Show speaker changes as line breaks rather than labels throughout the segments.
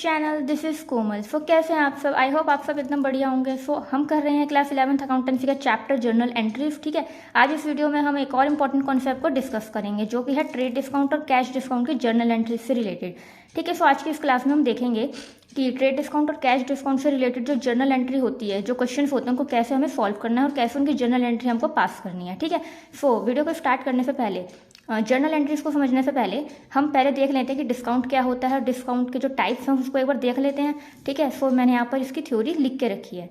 Channel. This is कोमल। सो कैसे हैं आप सब? आई होप आप सब एकदम बढ़िया होंगे। सो हम कर रहे हैं क्लास 11th अकाउंटेंसी का चैप्टर जर्नल एंट्रीज। ठीक है, आज इस वीडियो में हम एक और इम्पॉर्टेंट कॉन्सेप्ट को डिस्कस करेंगे जो कि है ट्रेड डिस्काउंट और कैश डिस्काउंट की जर्नल एंट्रीज से रिलेटेड। ठीक है, सो आज की इस क्लास में हम देखेंगे कि ट्रेड डिस्काउंट और कैश डिस्काउंट से रिलेटेड जो जर्नल एंट्री होती है, जो क्वेश्चंस होते हैं, उनको कैसे हमें सॉल्व करना है और कैसे उनकी जर्नल एंट्री हमको पास करनी है। ठीक है, सो वीडियो को स्टार्ट करने से पहले, जर्नल एंट्रीज को समझने से पहले हम पहले देख लेते हैं कि डिस्काउंट क्या होता है और डिस्काउंट के जो टाइप्स हैं उसको एक बार देख लेते हैं। ठीक है, सो मैंने यहाँ पर इसकी थ्योरी लिख के रखी है।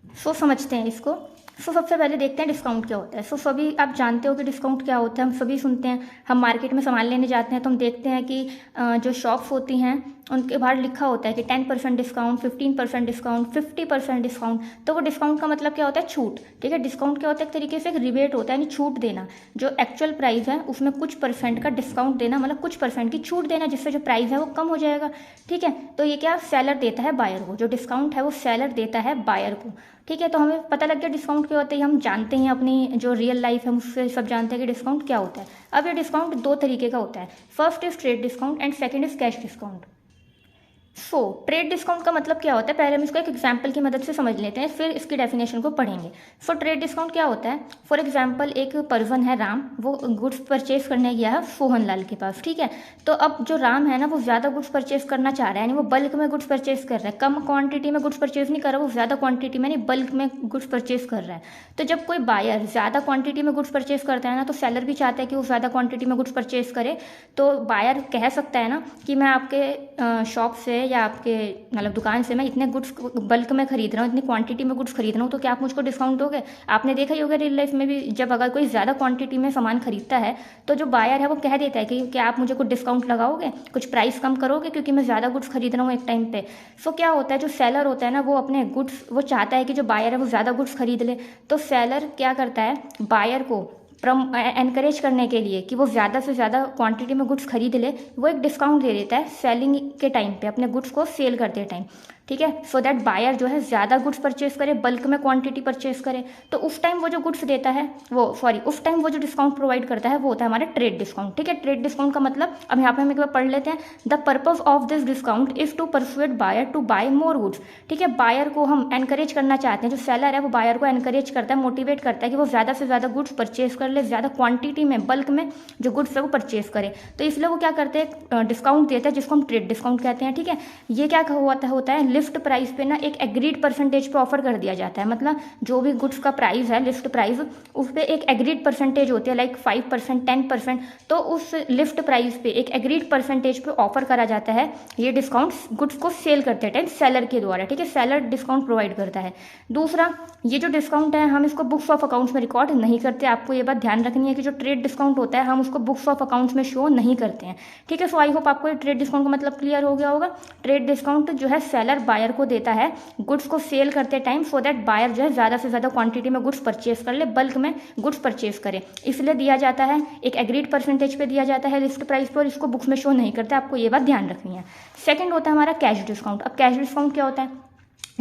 सो समझते हैं इसको। सो सबसे पहले देखते हैं डिस्काउंट क्या होता है। सो सभी आप जानते हो कि डिस्काउंट क्या होता है, हम सभी सुनते हैं। हम मार्केट में सामान लेने जाते हैं तो हम देखते हैं कि जो शॉप्स होती हैं उनके बाहर लिखा होता है कि 10% डिस्काउंट, 15% डिस्काउंट, 50% डिस्काउंट। तो वो डिस्काउंट का मतलब क्या होता है? छूट। ठीक है, डिस्काउंट क्या होता है? एक तरीके से एक रिबेट होता है, यानी छूट देना। जो एक्चुअल प्राइस है उसमें कुछ परसेंट का डिस्काउंट देना, मतलब कुछ परसेंट की छूट देना, जिससे जो प्राइस है वो कम हो जाएगा। ठीक है, तो ये क्या सेलर देता है बायर को, जो डिस्काउंट है वो सेलर देता है बायर को। ठीक है, तो हमें पता लग गया डिस्काउंट क्या होता है। हम जानते हैं अपनी जो रियल लाइफ है उससे सब जानते हैं कि डिस्काउंट क्या होता है। अब ये डिस्काउंट दो तरीके का होता है। First is trade discount and second is cash discount. So trade discount का मतलब क्या होता है, पहले हम इसको एक एग्जाम्पल की मदद से समझ लेते हैं, फिर इसकी डेफिनेशन को पढ़ेंगे। सो ट्रेड डिस्काउंट क्या होता है? फॉर एग्जाम्पल एक पर्सन है राम, वो गुड्स परचेज करने गया है सोहनलाल के पास। ठीक है, तो अब जो राम है ना वो ज़्यादा गुड्स परचेज करना चाह रहा है, यानी वो बल्क में गुड्स परचेज कर रहा है। कम क्वांटिटी में गुड्स परचेज नहीं कर रहा, वो ज़्यादा क्वांटिटी में, यानी बल्क में गुड्स परचेज कर रहा है। तो जब कोई बायर ज़्यादा क्वांटिटी में गुड्स परचेज करता है ना, तो सेलर भी चाहता है कि वो ज़्यादा क्वांटिटी में गुड्स परचेज करे। तो बायर कह सकता है ना कि मैं आपके शॉप से या आपके मतलब दुकान से मैं इतने गुड्स बल्क में खरीद रहा हूँ, इतनी क्वांटिटी में गुड्स खरीद रहा हूँ, तो क्या आप मुझको डिस्काउंट दोगे? आपने देखा ही होगा रियल लाइफ में भी, जब अगर कोई ज़्यादा क्वांटिटी में सामान खरीदता है तो जो बायर है वो कह देता है कि क्या आप मुझे कुछ डिस्काउंट लगाओगे, कुछ प्राइस कम करोगे, क्योंकि मैं ज़्यादा गुड्स खरीद रहा हूँ एक टाइम पे। सो क्या होता है, जो सेलर होता है ना वो अपने गुड्स, वो चाहता है कि जो बायर है वो ज़्यादा गुड्स खरीद ले। तो सेलर क्या करता है, बायर को एनकरेज करने के लिए कि वो ज़्यादा से ज़्यादा क्वांटिटी में गुड्स खरीद ले, वो एक डिस्काउंट दे देता है सेलिंग के टाइम पे, अपने गुड्स को सेल करते टाइम। ठीक है, सो दैट बायर जो है ज़्यादा गुड्स परचेज करे, बल्क में क्वांटिटी परचेज करे। तो उस टाइम वो जो गुड्स देता है उस टाइम वो जो डिस्काउंट प्रोवाइड करता है वो होता है हमारा ट्रेड डिस्काउंट। ठीक है, ट्रेड डिस्काउंट का मतलब अब यहाँ पे हम एक बार पढ़ लेते हैं। The purpose of this discount is to persuade buyer to buy more goods. ठीक है, बायर को हम एनकरेज करना चाहते हैं, जो सेलर है वो बायर को एनकरेज करता है, मोटिवेट करता है कि वो ज़्यादा से ज़्यादा गुड्स परचेज कर ले, ज़्यादा क्वांटिटी में, बल्क में जो गुड्स है वो परचेज करे। तो इसलिए वो क्या करते हैं, डिस्काउंट देता है, जिसको हम ट्रेड डिस्काउंट कहते हैं। ठीक है, ये क्या होता है, लिस्ट प्राइस पे ना एक एग्रीड परसेंटेज पे ऑफर कर दिया जाता है। मतलब जो भी गुड्स का प्राइस है, लिस्ट प्राइस, उस पर एक एग्रीड परसेंटेज होती है, लाइक 5%, 10%। तो उस लिस्ट प्राइस पे एक एग्रीड परसेंटेज पे ऑफर करा जाता है ये डिस्काउंट गुड्स को सेल करते टाइम सेलर के द्वारा। ठीक है, सेलर डिस्काउंट प्रोवाइड करता है। दूसरा, ये जो डिस्काउंट है हम इसको बुक्स ऑफ अकाउंट्स में रिकॉर्ड नहीं करते। आपको ये बात ध्यान रखनी है कि जो ट्रेड डिस्काउंट होता है हम उसको बुक्स ऑफ अकाउंट्स में शो नहीं करते हैं। ठीक है, सो आई होप आपको ट्रेड डिस्काउंट का मतलब क्लियर हो गया होगा। ट्रेड डिस्काउंट जो है सेलर बायर को देता है गुड्स को सेल करते टाइम, सो दैट बायर जो है ज़्यादा से ज़्यादा क्वांटिटी में गुड्स परचेज कर ले, बल्क में गुड्स परचेज करे। इसलिए दिया जाता है, एक एग्रीड परसेंटेज पे दिया जाता है लिस्ट प्राइस पर, इसको बुक्स में शो नहीं करते। आपको ये बात ध्यान रखनी है। सेकंड होता है हमारा कैश डिस्काउंट। अब कैश डिस्काउंट क्या होता है,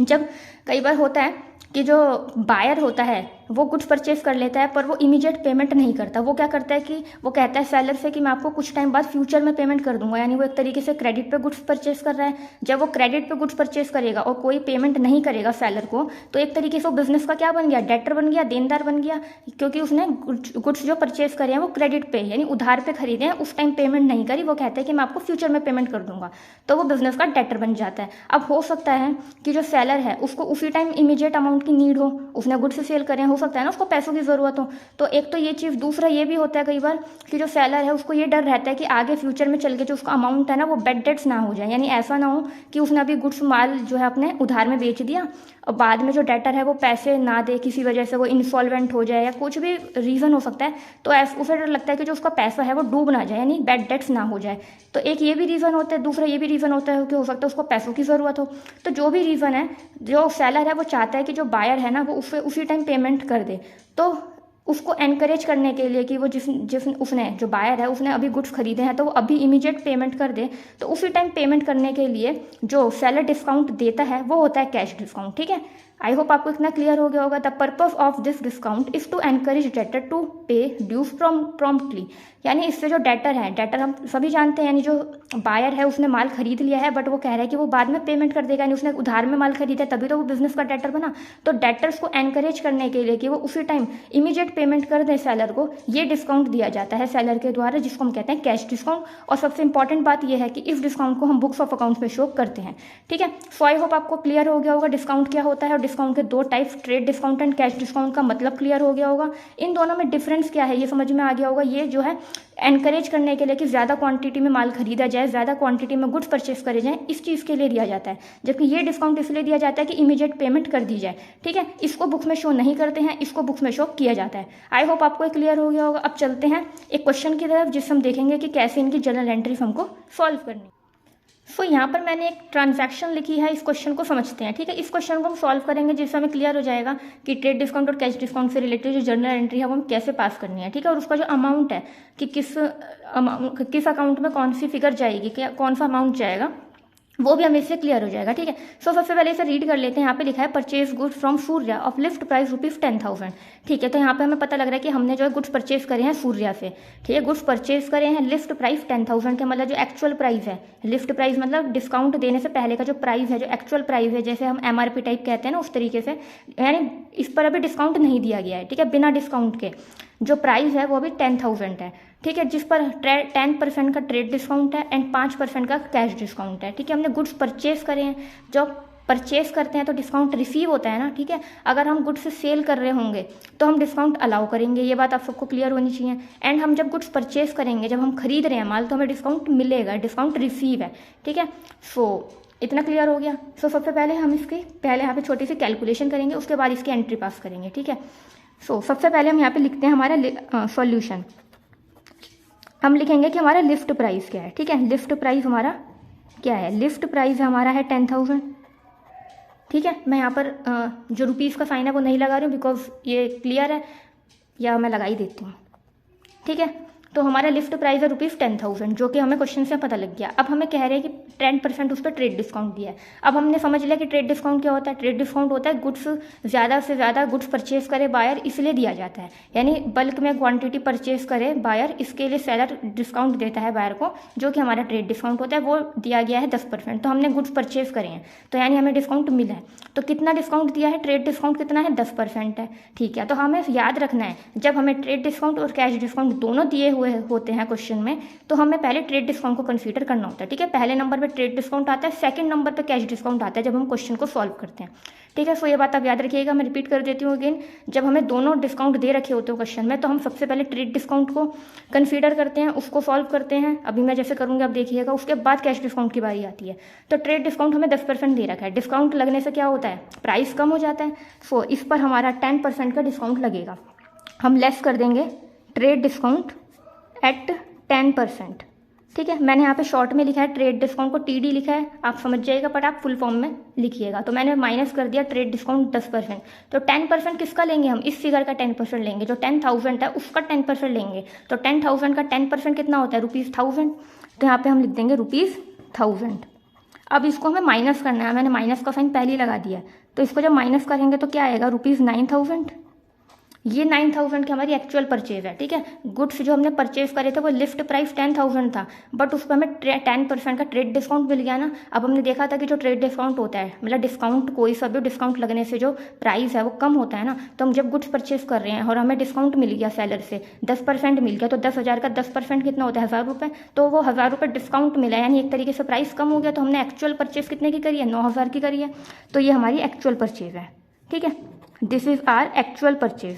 जब कई बार होता है कि जो बायर होता है वो गुड्स परचेज कर लेता है पर वो इमीडिएट पेमेंट नहीं करता। वो क्या करता है कि वो कहता है सेलर से कि मैं आपको कुछ टाइम बाद फ्यूचर में पेमेंट कर दूंगा, यानी वो एक तरीके से क्रेडिट पे गुड्स परचेज कर रहा है। जब वो क्रेडिट पे गुड्स परचेज करेगा और कोई पेमेंट नहीं करेगा सेलर को, तो एक तरीके से वो बिजनेस का क्या बन गया, डेटर बन गया, देनदार बन गया, क्योंकि उसने गुड्स जो परचेज करे हैं वो क्रेडिट पे, यानी उधार पे खरीदे हैं, उस टाइम पेमेंट नहीं करी। वो कहता है कि मैं आपको फ्यूचर में पेमेंट कर दूंगा, तो वो बिजनेस का डेटर बन जाता है। अब हो सकता है कि जो सेलर है उसको उसी टाइम इमीडिएट अमाउंट की नीड हो, उसने गुड्स सेल करें, हो सकता है ना उसको पैसों की ज़रूरत हो। तो एक तो ये चीज़, दूसरा ये भी होता है कई बार कि जो सेलर है उसको ये डर रहता है कि आगे फ्यूचर में चल के जो उसका अमाउंट है ना वो बैड डेट्स ना हो जाए, यानी ऐसा ना हो कि उसने अभी गुड्स माल जो है अपने उधार में बेच दिया और बाद में जो डेटर है वो पैसे ना दे, किसी वजह से वो इंसॉल्वेंट हो जाए या कुछ भी रीज़न हो सकता है। तो उसे डर लगता है कि जो उसका पैसा है वो डूब ना जाए, यानी बैड डेट्स ना हो जाए। तो एक ये भी रीज़न होता है। दूसरा ये भी रीज़न होता है कि हो सकता है उसको पैसों की ज़रूरत हो। तो जो भी रीज़न है, जो सेलर है वो चाहता है कि जो बायर है ना वो उसी टाइम पेमेंट कर दे। तो उसको एनकरेज करने के लिए कि वो उसने जो बायर है उसने अभी गुड्स खरीदे हैं तो वो अभी इमीडिएट पेमेंट कर दे, तो उसी टाइम पेमेंट करने के लिए जो सेलर डिस्काउंट देता है वो होता है कैश डिस्काउंट। ठीक है, आई होप आपको इतना क्लियर हो गया होगा। The purpose of this discount is to encourage debtor to pay dues promptly, यानी इससे जो डेटर है, डेटर हम सभी जानते हैं, यानी जो बायर है उसने माल खरीद लिया है बट वो कह रहा है कि वो बाद में पेमेंट कर देगा, यानी उसने उधार में माल खरीदा है तभी तो वो बिजनेस का डेटर बना। तो डेटर्स को एनकरेज करने के लिए कि वो उसी टाइम इमीडिएट पेमेंट कर दें सेलर को, ये डिस्काउंट दिया जाता है सेलर के द्वारा, जिसको हम कहते हैं कैश डिस्काउंट। और सबसे इंपॉर्टेंट बात यह है कि इस डिस्काउंट को हम बुक्स ऑफ अकाउंट्स में शो करते हैं, ठीक है। सो आई होप आपको क्लियर हो गया होगा डिस्काउंट क्या होता है और डिस्काउंट के दो types, trade discount and cash discount का मतलब क्लियर हो गया होगा। इन दोनों में डिफरेंस क्या है ये समझ में आ गया होगा। ये जो है एनकरेज करने के लिए कि ज़्यादा क्वांटिटी में माल खरीदा जाए, ज़्यादा क्वांटिटी में गुड्स परचेस करे जाएं, इस चीज़ के लिए दिया जाता है। जबकि ये डिस्काउंट इसलिए दिया जाता है कि इमीडिएट पेमेंट कर दी जाए, ठीक है। इसको बुक्स में शो नहीं करते हैं, इसको बुक्स में शो किया जाता है। आई होप आपको ये क्लियर हो गया होगा। अब चलते हैं एक क्वेश्चन की तरफ जिससे हम देखेंगे कि कैसे इनकी जर्नल एंट्रीज हमको सॉल्व करनी। सो यहाँ पर मैंने एक ट्रांजैक्शन लिखी है, इस क्वेश्चन को समझते हैं, ठीक है। इस क्वेश्चन को हम सॉल्व करेंगे जिससे हमें क्लियर हो जाएगा कि ट्रेड डिस्काउंट और कैश डिस्काउंट से रिलेटेड जो जर्नल एंट्री है वो हमें कैसे पास करनी है, ठीक है। और उसका जो अमाउंट है कि किस अकाउंट में कौन सी फिगर जाएगी, क्या कौन सा अमाउंट जाएगा, वो भी हमें इससे क्लियर हो जाएगा, ठीक है। सो सबसे पहले इसे रीड कर लेते हैं। यहाँ पे लिखा है purchase goods from Surya of list price ₹10,000, ठीक है। तो यहाँ पे हमें पता लग रहा है कि हमने जो है गुड्स परचेज करे हैं सूर्या से, ठीक है। गुड्स परचेज करे हैं, लिस्ट प्राइस 10,000 के, मतलब जो एक्चुअल प्राइस है, लिस्ट प्राइस मतलब डिस्काउंट देने से पहले का जो प्राइस है, जो एक्चुअल प्राइस है, जैसे हम MRP टाइप कहते हैं ना, उस तरीके से, यानी इस पर अभी डिस्काउंट नहीं दिया गया है, ठीक है। बिना डिस्काउंट के जो प्राइस है वो अभी 10,000 है, ठीक है, जिस पर 10% का ट्रेड डिस्काउंट है एंड 5% का कैश डिस्काउंट है, ठीक है। हमने गुड्स परचेज करे हैं, जो परचेज करते हैं तो डिस्काउंट रिसीव होता है ना, ठीक है। अगर हम गुड्स सेल कर रहे होंगे तो हम डिस्काउंट अलाउ करेंगे, ये बात आप सबको क्लियर होनी चाहिए। एंड हम जब गुड्स परचेज करेंगे, जब हम खरीद रहे हैं माल, तो हमें डिस्काउंट मिलेगा, डिस्काउंट रिसीव है, ठीक है। सो इतना क्लियर हो गया। सो सबसे पहले हम इसकी यहाँ पे छोटी सी कैलकुलेशन करेंगे, उसके बाद इसकी एंट्री पास करेंगे, ठीक है। सो सबसे पहले हम यहाँ पे लिखते हैं हमारा सॉल्यूशन। हम लिखेंगे कि हमारा लिस्ट प्राइस क्या है, ठीक है। लिस्ट प्राइस हमारा क्या है, लिस्ट प्राइस हमारा है 10,000, ठीक है। मैं यहाँ पर जो रुपीज़ का साइन है वो नहीं लगा रही हूँ बिकॉज ये क्लियर है, या मैं लगा ही देती हूँ, ठीक है। तो हमारा लिस्ट प्राइस है ₹10,000, जो कि हमें क्वेश्चन से पता लग गया। अब हमें कह रहे हैं कि 10% उस पर ट्रेड डिस्काउंट दिया है। अब हमने समझ लिया कि ट्रेड डिस्काउंट क्या होता है। ट्रेड डिस्काउंट होता है गुड्स ज़्यादा से ज़्यादा गुड्स परचेज करे बायर, इसलिए दिया जाता है, यानी बल्क में क्वांटिटी परचेज करे बायर, इसके लिए सेलर डिस्काउंट देता है बायर को, जो कि हमारा ट्रेड डिस्काउंट होता है। वो दिया गया है 10%, तो हमने गुड्स परचेज करे हैं तो यानी हमें डिस्काउंट मिला है। तो कितना डिस्काउंट दिया है, ट्रेड डिस्काउंट कितना है, 10% है, ठीक है। तो हमें याद रखना है, जब हमें ट्रेड डिस्काउंट और कैश डिस्काउंट दोनों दिए हुए होते हैं क्वेश्चन में, तो हमें पहले ट्रेड डिस्काउंट को कंसीडर करना होता है, ठीक है। पहले नंबर पे ट्रेड डिस्काउंट आता है, सेकंड नंबर पे कैश डिस्काउंट आता है जब हम क्वेश्चन को सॉल्व करते हैं, ठीक है। सो ये बात आप याद रखिएगा। मैं रिपीट कर देती हूँ अगेन, जब हमें दोनों डिस्काउंट दे रखे होते हैं क्वेश्चन में, तो हम सबसे पहले ट्रेड डिस्काउंट को कंसीडर करते हैं, उसको सॉल्व करते हैं। अभी मैं जैसे करूँगी आप देखिएगा, उसके बाद कैश डिस्काउंट की बारी आती है। तो ट्रेड डिस्काउंट हमें 10% दे रखा है, डिस्काउंट लगने से क्या होता है, प्राइस कम हो जाता है। सो इस पर हमारा 10% का डिस्काउंट लगेगा, हम लेस कर देंगे ट्रेड डिस्काउंट एट 10%, ठीक है। मैंने यहाँ पे शॉर्ट में लिखा है, ट्रेड डिस्काउंट को TD लिखा है, आप समझ जाइएगा, बट आप फुल फॉर्म में लिखिएगा। तो मैंने माइनस कर दिया ट्रेड डिस्काउंट 10%। तो 10% किसका लेंगे हम, इस फिगर का 10% लेंगे, जो 10,000 है उसका 10% लेंगे। तो 10,000 का 10% कितना होता है, ₹1000। तो यहाँ पे हम लिख देंगे ₹1000। अब इसको हमें माइनस करना है, मैंने माइनस का साइन पहले ही लगा दिया। तो इसको जब माइनस करेंगे तो क्या आएगा, ₹9,000। ये 9,000 की हमारी एक्चुअल परचेज है, ठीक है। गुड्स जो हमने परचेज करे थे वो लिस्ट प्राइस 10,000 था, बट उस पर हमें 10% का ट्रेड डिस्काउंट मिल गया ना। अब हमने देखा था कि जो ट्रेड डिस्काउंट होता है, मतलब डिस्काउंट कोई सा भी डिस्काउंट लगने से जो प्राइस है वो कम होता है ना। तो हम जब गुड्स परचेज कर रहे हैं और हमें डिस्काउंट मिल गया सेलर से 10% मिल गया, तो 10,000 का 10% कितना होता है, 1,000 रुपये। तो वो 1,000 रुपये डिस्काउंट मिला, यानी एक तरीके से प्राइस कम हो गया। तो हमने एक्चुअल परचेज कितने की करी है, 9,000 की करी है। तो ये हमारी एक्चुअल परचेज है, ठीक है। This is our actual purchase.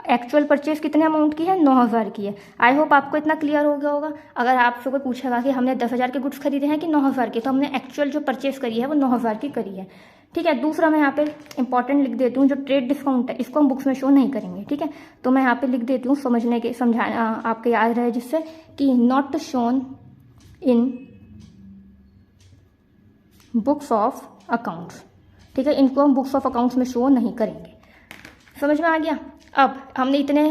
Actual purchase कितने अमाउंट की है, 9,000 की है। आई होप आपको इतना क्लियर हो गया होगा। अगर आपसे कोई पूछेगा कि हमने 10,000 के गुड्स खरीदे हैं कि 9,000 के, तो हमने एक्चुअल जो परचेज करी है वो 9,000 की करी है, ठीक है। दूसरा मैं यहाँ पे इंपॉर्टेंट लिख देती हूँ, जो ट्रेड डिस्काउंट है इसको हम बुक्स में शो नहीं करेंगे, ठीक है। तो मैं यहाँ पे लिख देती हूँ समझाना आपके याद रहे, जिससे कि not shown in books of accounts, ठीक है। इनको हम बुक्स ऑफ अकाउंट्स में शो नहीं करेंगे। समझ में आ गया। अब हमने इतने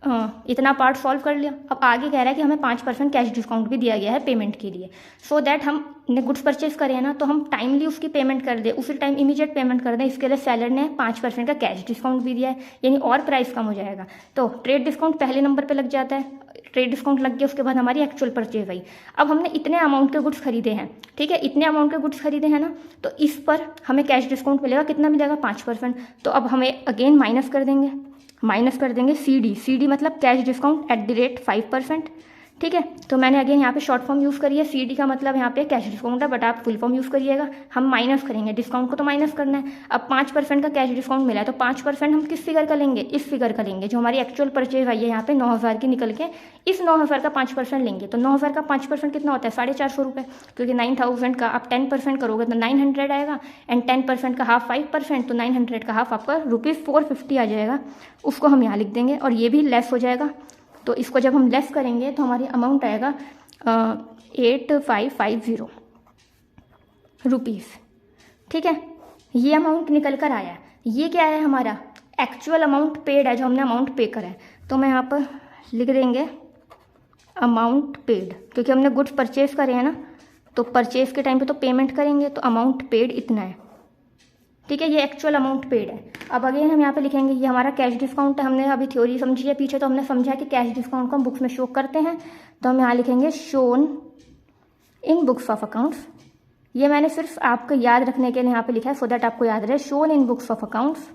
इतना पार्ट सॉल्व कर लिया। अब आगे कह रहा है कि हमें 5% कैश डिस्काउंट भी दिया गया है पेमेंट के लिए, सो दैट हमने गुड्स परचेज करे हैं ना, तो हम टाइमली उसकी पेमेंट कर दें, उसी टाइम इमीडिएट पेमेंट कर दें। इसके लिए सेलर ने 5% का कैश डिस्काउंट भी दिया है, यानी और प्राइस कम हो जाएगा। तो ट्रेड डिस्काउंट पहले नंबर पर लग जाता है, ट्रेड डिस्काउंट लग गया, उसके बाद हमारी एक्चुअल परचेज आई। अब हमने इतने अमाउंट के गुड्स खरीदे हैं, ठीक है, इतने अमाउंट के गुड्स खरीदे हैं ना, तो इस पर हमें कैश डिस्काउंट मिलेगा, कितना मिलेगा 5%। तो अब हमें अगेन माइनस कर देंगे CD मतलब कैश डिस्काउंट @5%, ठीक है। तो मैंने अगेन यहाँ पे शॉर्ट फॉर्म यूज़ करी है, CD का मतलब यहाँ पे कैश डिस्काउंट है, बट आप फुल फॉर्म यूज़ करिएगा। हम माइनस करेंगे, डिस्काउंट को तो माइनस करना है। अब 5% का कैश डिस्काउंट मिला है, तो 5% हम किस फिगर का लेंगे, इस फिगर का लेंगे जो हमारी एक्चुअल परचेज आई है यहाँ पे 9,000 की निकल के, इस 9,000 का 5% लेंगे। तो 9,000 का 5% कितना होता है 450 रुपये, क्योंकि 9,000 का आप 10% करोगे तो 900 आएगा, एंड 10% का हाफ 5%, तो 900 का हाफ आपका ₹450 आ जाएगा। उसको हम यहाँ लिख देंगे और ये भी लेस हो जाएगा। तो इसको जब हम लेस करेंगे तो हमारी अमाउंट आएगा 8550 रुपीज़, ठीक है। ये अमाउंट निकल कर आया। ये क्या है, हमारा एक्चुअल अमाउंट पेड है, जो हमने अमाउंट पे करा है। तो मैं यहाँ पर लिख देंगे अमाउंट पेड, क्योंकि हमने गुड्स परचेज करे हैं ना, तो परचेज के टाइम पे तो पेमेंट करेंगे, तो अमाउंट पेड इतना है, ठीक है। ये एक्चुअल अमाउंट पेड है। अब अगेन हम यहाँ पे लिखेंगे ये हमारा कैश डिस्काउंट है। हमने अभी थ्योरी समझी है पीछे, तो हमने समझा कि कैश डिस्काउंट को हम बुक्स में शो करते हैं। तो हम यहाँ लिखेंगे shown in books of accounts. ये मैंने सिर्फ आपको याद रखने के लिए यहाँ पे लिखा है, सो दैट आपको याद रहे, shown in books of accounts,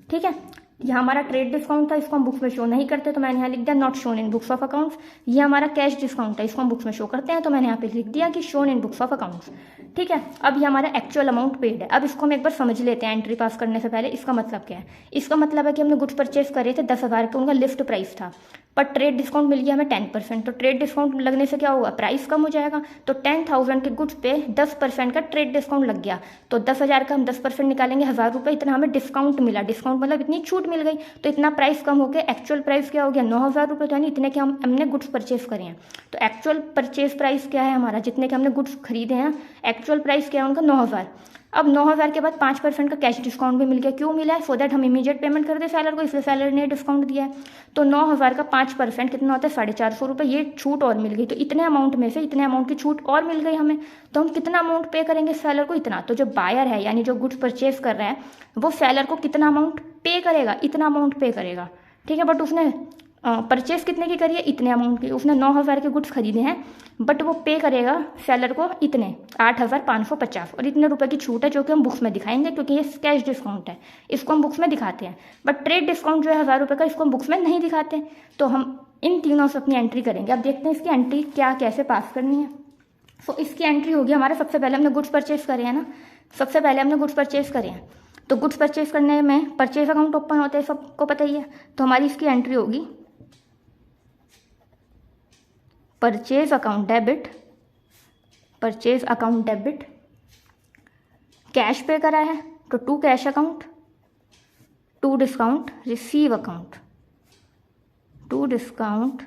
ठीक है। यह हमारा ट्रेड डिस्काउंट था, इसको हम बुक्स में शो नहीं करते, तो मैंने यहाँ लिख दिया not shown in books of accounts. ये हमारा कैश डिस्काउंट है, इसको हम बुक्स में शो करते हैं, तो मैंने यहाँ पे लिख दिया कि shown in books of accounts, ठीक है। अब ये हमारा एक्चुअल अमाउंट पेड है। अब इसको हम एक बार समझ लेते हैं एंट्री पास करने से पहले। इसका मतलब क्या है, इसका मतलब है कि हमने गुड्स परचेज करे थे 10,000 का, उनका लिस्ट प्राइस था, पर ट्रेड डिस्काउंट मिल गया हमें 10%। तो ट्रेड डिस्काउंट लगने से क्या होगा, प्राइस कम हो जाएगा। तो 10,000 के गुड्स पे 10% का ट्रेड डिस्काउंट लग गया, तो 10,000 का हम 10% निकालेंगे, 1,000 रुपये, इतना हमें डिस्काउंट मिला। डिस्काउंट मतलब इतनी छूट मिल गई, तो इतना प्राइस कम हो गया। एक्चुअल प्राइस क्या हो गया 9,000 रुपये, तो यानी इतने के हमने गुड्स परचेज करे हैं। तो एक्चुअल परचेज प्राइस क्या है हमारा, जितने के हमने गुड्स खरीदे हैं, एक्चुअल प्राइस क्या है उनका 9,000। अब 9,000 के बाद 5% का कैश डिस्काउंट भी मिल गया। क्यों मिला है, सो दैट हम इमीडिएट पेमेंट कर दे सेलर को, इसलिए सेलर ने डिस्काउंट दिया है। तो 9,000 का 5% कितना होता है 450 रुपये। ये छूट और मिल गई, तो इतने अमाउंट में से इतने अमाउंट की छूट और मिल गई हमें। तो हम कितना अमाउंट पे करेंगे सेलर को, इतना। तो जो बायर है यानी जो गुड्स परचेज कर रहा है, वो सेलर को कितना अमाउंट पे करेगा, इतना अमाउंट पे करेगा, ठीक है। बट उसने परचेज कितने की करी है, इतने अमाउंट की। उसने 9,000 के गुड्स खरीदे हैं, बट वो पे करेगा सेलर को इतने 8,550, और इतने रुपए की छूट है, जो कि हम बुक्स में दिखाएंगे, क्योंकि ये कैश डिस्काउंट है, इसको हम बुक्स में दिखाते हैं। बट ट्रेड डिस्काउंट जो है 1,000 रुपये का, इसको हम बुक्स में नहीं दिखाते। तो हम इन तीनों से अपनी एंट्री करेंगे। अब देखते हैं इसकी एंट्री क्या कैसे पास करनी है। सो इसकी एंट्री होगी हमारा, सबसे पहले हमने गुड्स परचेज करे हैं ना, सबसे पहले हमने गुड्स परचेज करे हैं। तो गुड्स परचेज करने में परचेज अकाउंट ओपन होता है, सबको पता ही है। तो हमारी इसकी एंट्री होगी purchase account debit, purchase account debit, cash pay करा है तो to cash account, to discount receive account, to discount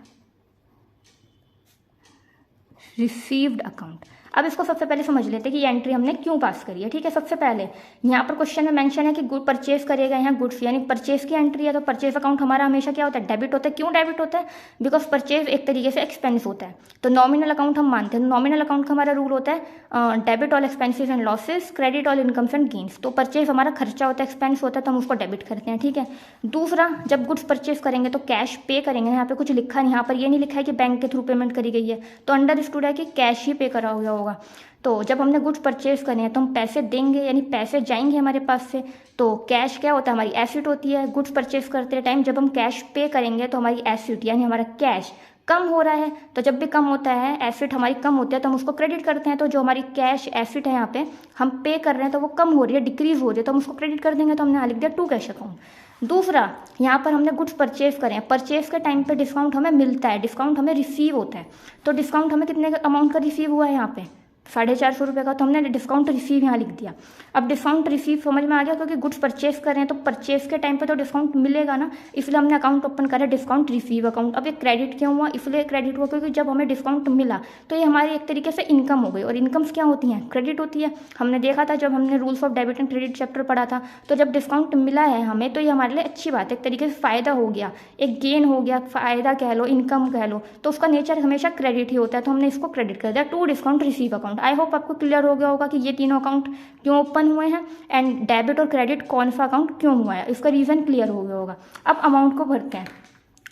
received account. अब इसको सबसे पहले समझ लेते हैं कि ये एंट्री हमने क्यों पास करी है, ठीक है। सबसे पहले यहाँ पर क्वेश्चन में मेंशन है कि गुड परचेज करेगा, यहाँ गुड्स यानी परचेज की एंट्री है। तो परचेज अकाउंट हमारा हमेशा क्या होता है, डेबिट होता है। क्यों डेबिट होता है, बिकॉज परचेज एक तरीके से एक्सपेंस होता है। तो नॉमिनल अकाउंट हम मानते हैं, नॉमिनल अकाउंट का हमारा रूल होता है debit all expenses and losses, credit all incomes and gains. तो परचेज हमारा खर्चा होता है, एक्सपेंस होता है, तो हम उसको डेबिट करते हैं, ठीक है। दूसरा, जब गुड्स परचेज करेंगे तो कैश पे करेंगे। यहाँ पे कुछ लिखा नहीं, यहाँ पर ये नहीं लिखा है कि बैंक के थ्रू पेमेंट करी गई है, तो अंडरस्टूड है कि कैश ही पे करा हुआ होगा। तो जब हमने गुड्स परचेज करने हैं तो हम पैसे देंगे, यानी पैसे जाएंगे हमारे पास से। तो कैश क्या होता है, हमारी एसेट होती है। गुड्स परचेज करते टाइम जब हम कैश पे करेंगे तो हमारी एसेट यानी हमारा कैश कम हो रहा है। तो जब भी कम होता है, एसेट हमारी कम होती है, तो हम उसको क्रेडिट करते हैं। तो जो हमारी कैश एसेट है यहाँ पे हम पे कर रहे हैं, तो वो कम हो रही है, डिक्रीज हो रही है, तो हम उसको क्रेडिट कर देंगे। तो हमने यहाँ लिख दिया टू कैश अकाउंट। दूसरा, यहाँ पर हमने गुड्स परचेज करें, परचेज के टाइम पे डिस्काउंट हमें मिलता है, डिस्काउंट हमें रिसीव होता है। तो डिस्काउंट हमें कितने अमाउंट का रिसीव हुआ है यहाँ पे 450 रुपये का, तो हमने डिस्काउंट रिसीव यहाँ लिख दिया। अब डिस्काउंट रिसीव समझ में आ गया, क्योंकि गुड्स परचेस कर रहे हैं तो परचेस के टाइम पे तो डिस्काउंट मिलेगा ना, इसलिए हमने अकाउंट ओपन करा डिस्काउंट रिसीव अकाउंट। अब ये क्रेडिट क्यों हुआ? इसलिए क्रेडिट हुआ क्योंकि जब हमें डिस्काउंट मिला तो ये हमारी एक तरीके से इनकम हो गई, और इनकम्स क्या होती हैं? क्रेडिट होती है। हमने देखा था जब हमने rules of debit and credit chapter पढ़ा था, तो जब डिस्काउंट मिला है हमें तो ये हमारे लिए अच्छी बात है, एक तरीके से फ़ायदा हो गया, एक गेन हो गया, फ़ायदा कह लो, इनकम कह लो, तो उसका नेचर हमेशा क्रेडिट ही होता है, तो हमने इसको क्रेडिट कर दिया to discount receive account. I hope आपको क्लियर हो गया होगा कि ये तीनों अकाउंट क्यों ओपन हुए हैं एंड डेबिट और क्रेडिट कौन सा अकाउंट क्यों हुआ है, इसका रीज़न क्लियर हो गया होगा। अब अमाउंट को भरते हैं,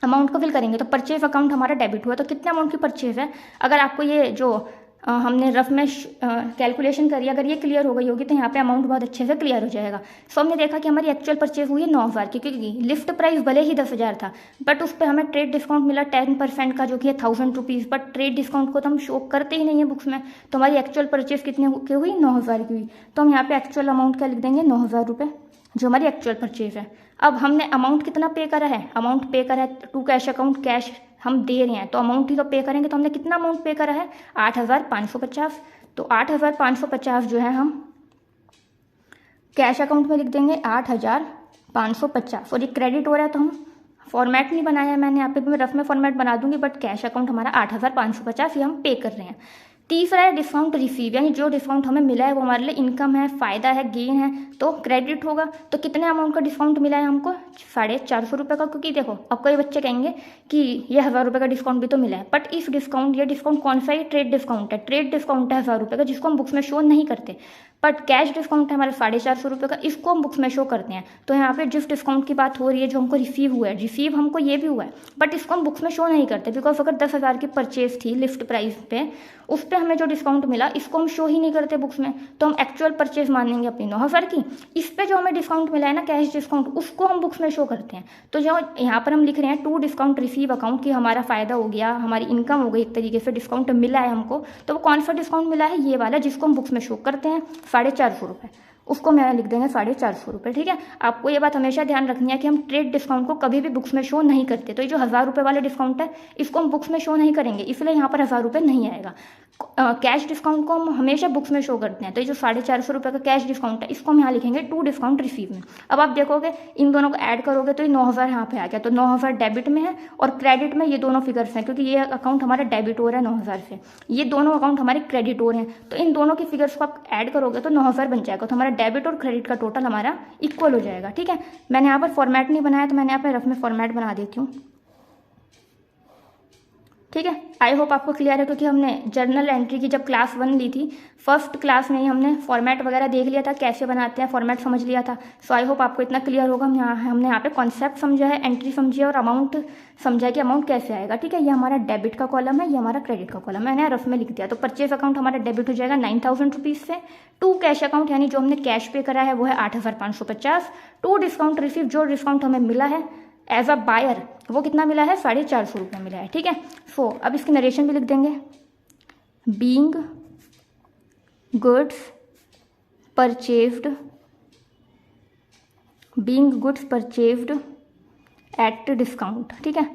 अमाउंट को फिल करेंगे। तो परचेज अकाउंट हमारा डेबिट हुआ, तो कितने अमाउंट की परचेज है? अगर आपको ये जो हमने रफ में कैलकुलेशन करी, अगर ये क्लियर हो गई होगी तो यहाँ पे अमाउंट बहुत अच्छे से क्लियर हो जाएगा। सो हमने देखा कि हमारी एक्चुअल परचेज हुई है 9,000 की, क्योंकि लिफ्ट प्राइस भले ही 10,000 था, बट उस पर हमें ट्रेड डिस्काउंट मिला 10% का, जो कि है 1,000 रुपीज़। बट ट्रेड डिस्काउंट को तो हम शो करते ही नहीं है बुक्स में, तो हमारी एक्चुअल परचेज कितने की हुई? 9,000 की हुई। तो हम यहाँ पे एक्चुअल अमाउंट क्या लिख देंगे? 9,000 रुपये, जो हमारी एक्चुअल परचेज है। अब हमने अमाउंट कितना पे करा है? अमाउंट पे करा है टू कैश अकाउंट, कैश हम दे रहे हैं तो अमाउंट ही तो पे करेंगे। तो हमने कितना अमाउंट पे करा है? 8,550। तो 8,550 जो है हम कैश अकाउंट में लिख देंगे 8,550, और ये क्रेडिट हो रहा है तो हम फॉर्मेट नहीं बनाया है मैंने, यहाँ पे भी मैं रफ में फॉर्मेट बना दूंगी, बट कैश अकाउंट हमारा 8,550 ये हम पे कर रहे हैं। तीसरा है डिस्काउंट रिसीव, यानी जो डिस्काउंट हमें मिला है वो हमारे लिए इनकम है, फ़ायदा है, गेन है, तो क्रेडिट होगा। तो कितने अमाउंट का डिस्काउंट मिला है हमको? 450 रुपये का। क्योंकि देखो अब कई बच्चे कहेंगे कि ये 1,000 रुपये का डिस्काउंट भी तो मिला है, बट इस डिस्काउंट, ये डिस्काउंट कौन सा है? ट्रेड डिस्काउंट है। ट्रेड डिस्काउंट है 1,000 रुपये का, जिसको हम बुक्स में शो नहीं करते, बट कैश डिस्काउंट है हमारे 450 रुपये का, इसको हम बुक्स में शो करते हैं। तो यहाँ पे जिस डिस्काउंट की बात हो रही है जो हमको रिसीव हुआ है, रिसीव हमको ये भी हुआ है, बट इसको हम बुक्स में शो नहीं करते, बिकॉज अगर 10,000 की परचेज थी लिफ्ट प्राइस पे, उस पर हमें जो डिस्काउंट मिला इसको हम शो ही नहीं करते बुक्स में, तो हम एक्चुअल परचेज मानेंगे अपनी 9,000 की। इस पे जो हमें डिस्काउंट मिला है ना, कैश डिस्काउंट, उसको हम बुक्स में शो करते हैं। तो जो यहाँ पर हम लिख रहे हैं टू डिस्काउंट रिसीव अकाउंट, की हमारा फ़ायदा हो गया, हमारी इनकम हो गई, एक तरीके से डिस्काउंट मिला है हमको। तो वो कौन सा डिस्काउंट मिला है? ये वाला, जिसको हम बुक्स में शो करते हैं 450 रुपये, उसको मैं लिख देंगे 450 रुपये। ठीक है, आपको ये बात हमेशा ध्यान रखनी है कि हम ट्रेड डिस्काउंट को कभी भी बुक्स में शो नहीं करते। तो ये जो 1,000 रुपये वाला डिस्काउंट है इसको हम बुक्स में शो नहीं करेंगे, इसलिए यहाँ पर 1,000 रुपये नहीं आएगा। कैश डिस्काउंट को हम हमेशा बुक्स में शो करते हैं, तो ये जो 450 रुपये का कैश डिस्काउंट है इसको हम यहाँ लिखेंगे टू डिस्काउंट रिसीव में। अब आप देखोगे इन दोनों को ऐड करोगे तो ये 9,000 यहाँ पे आ गया, तो 9,000 डेबिट में है और क्रेडिट में ये दोनों फिगर्स हैं, क्योंकि ये अकाउंट हमारा डेबिट हो रहा है 9,000 से, ये दोनों अकाउंट हमारे क्रेडिट हो रहे हैं, तो इन दोनों की फिगर्स को आप ऐड करोगे तो 9,000 बन जाएगा। तो हमारा डेबिट और क्रेडिट का टोटल हमारा इक्वल हो जाएगा। ठीक है, मैंने यहाँ पर फॉर्मेट नहीं बनाया तो मैंने यहाँ पर रफ में फॉर्मेट बना देती हूँ। ठीक है, आई होप आपको क्लियर है, क्योंकि हमने जर्नल एंट्री की जब क्लास 1 ली थी, फर्स्ट क्लास में ही हमने फॉर्मेट वगैरह देख लिया था, कैसे बनाते हैं, फॉर्मेट समझ लिया था। सो आई होप आपको इतना क्लियर होगा। हमने यहाँ पे कॉन्सेप्ट समझा है, एंट्री समझी है और अमाउंट समझा है कि अमाउंट कैसे आएगा। ठीक है, ये हमारा डेबिट का कॉलम है, ये हमारा क्रेडिट का कॉलम है, मैंने रफ में लिख दिया। तो परचेज अकाउंट हमारा डेबिट हो जाएगा 9,000 रुपीज़ से, टू कैश अकाउंट यानी जो हमने कैश पे करा है वो है 8,550, टू डिस्काउंट रिसीव, जो डिस्काउंट हमें मिला है एज अ बायर वो कितना मिला है? 450 रुपये मिला है। ठीक है, सो अब इसकी नरेशन भी लिख देंगे, बीइंग गुड्स परचेव्ड एट डिस्काउंट। ठीक है,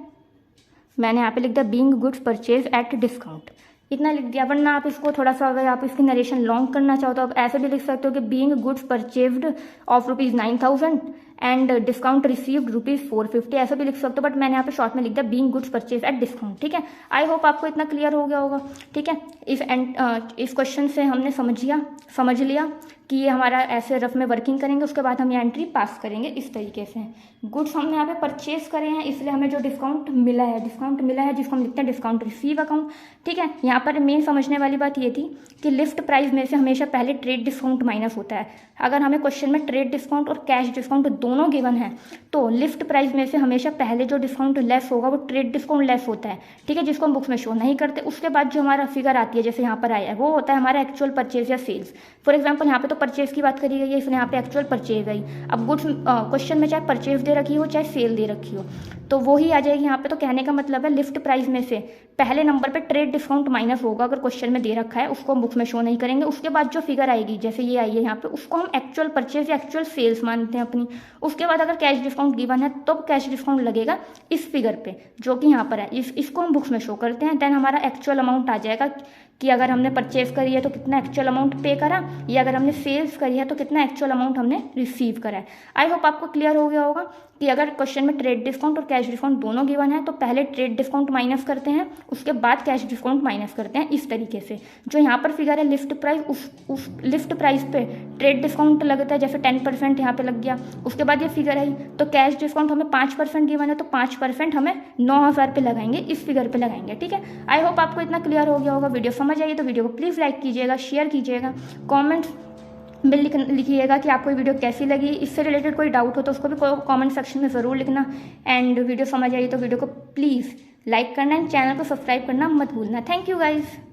मैंने यहाँ पे लिख दिया being goods purchase at discount, इतना लिख दिया। वरना आप इसको थोड़ा सा, अगर आप इसकी नरेशन लॉन्ग करना चाहो तो आप ऐसे भी लिख सकते हो कि being goods purchased of ₹9,000 and discount received ₹450, ऐसा भी लिख सकते हो, बट मैंने यहाँ पे शॉर्ट में लिख दिया being goods purchase at discount. ठीक है, आई होप आपको इतना क्लियर हो गया होगा। ठीक है, इस क्वेश्चन से हमने समझ लिया कि ये हमारा ऐसे रफ में वर्किंग करेंगे, उसके बाद हम ये एंट्री पास करेंगे इस तरीके से। गुड्स हमने यहाँ पे परचेज करे हैं, इसलिए हमें जो डिस्काउंट मिला है जिसको हम लिखते हैं डिस्काउंट रिसीव अकाउंट। ठीक है, यहाँ पर मेन समझने वाली बात ये थी कि लिफ्ट प्राइस में से हमेशा पहले ट्रेड डिस्काउंट माइनस होता है। अगर हमें क्वेश्चन में ट्रेड डिस्काउंट और कैश डिस्काउंट दोनों गिवन है तो लिफ्ट प्राइस में से हमेशा पहले जो डिस्काउंट लेस होगा वो ट्रेड डिस्काउंट लेस होता है। ठीक है, जिसको हम बुक्स में शो नहीं करते। उसके बाद जो हमारा फिगर आती है, जैसे यहाँ पर आया है, वो होता है हमारा एक्चुअल परचेज या सेल्स। फॉर एग्जाम्पल यहाँ पे तो परचेज की बात करी गई है, इसलिए यहाँ पे एक्चुअल परचेज आई। अब गुड्स क्वेश्चन में चाहे परचेज दे रखी हो चाहे सेल दे रखी हो, तो वो ही आ जाएगी यहाँ पे। तो कहने का मतलब है लिस्ट प्राइस में से पहले नंबर पे ट्रेड डिस्काउंट माइनस होगा, अगर क्वेश्चन में दे रखा है, उसको हम बुक्स में शो नहीं करेंगे। उसके बाद जो फिगर आएगी, जैसे ये आई है यहाँ पे, उसको हम एक्चुअल परचेज या एक्चुअल सेल्स मानते हैं अपनी। उसके बाद अगर कैश डिस्काउंट गिवन है तो कैश डिस्काउंट लगेगा इस फिगर पे जो कि यहाँ पर है, इसको हम बुक्स में शो करते हैं। देन हमारा एक्चुअल अमाउंट आ जाएगा कि अगर हमने परचेज करी है तो कितना एक्चुअल अमाउंट पे करा, या अगर हमने सेल्स करी है तो कितना एक्चुअल अमाउंट हमने रिसीव करा है। आई होप आपको क्लियर हो गया होगा कि अगर क्वेश्चन में ट्रेड डिस्काउंट और कैश डिस्काउंट दोनों गिवन है तो पहले ट्रेड डिस्काउंट माइनस करते हैं, उसके बाद कैश डिस्काउंट माइनस करते हैं, इस तरीके से। जो यहाँ पर फिगर है लिस्ट प्राइस, उस लिस्ट प्राइस पे ट्रेड डिस्काउंट लगता है, जैसे 10% यहाँ पे लग गया। उसके बाद ये फिगर आई तो कैश डिस्काउंट हमें 5% गिवन है, तो 5% हमें 9,000 पे लगाएंगे, इस फिगर पे लगाएंगे। ठीक है, आई होप आपको इतना क्लियर हो गया होगा। वीडियो समझ आइए तो वीडियो को प्लीज़ लाइक कीजिएगा, शेयर कीजिएगा, कॉमेंट्स में लिखिएगा कि आपको ये वीडियो कैसी लगी। इससे रिलेटेड कोई डाउट हो तो उसको भी कमेंट सेक्शन में ज़रूर लिखना। एंड वीडियो समझ आई तो वीडियो को प्लीज़ लाइक करना एंड चैनल को सब्सक्राइब करना मत भूलना। Thank you guys.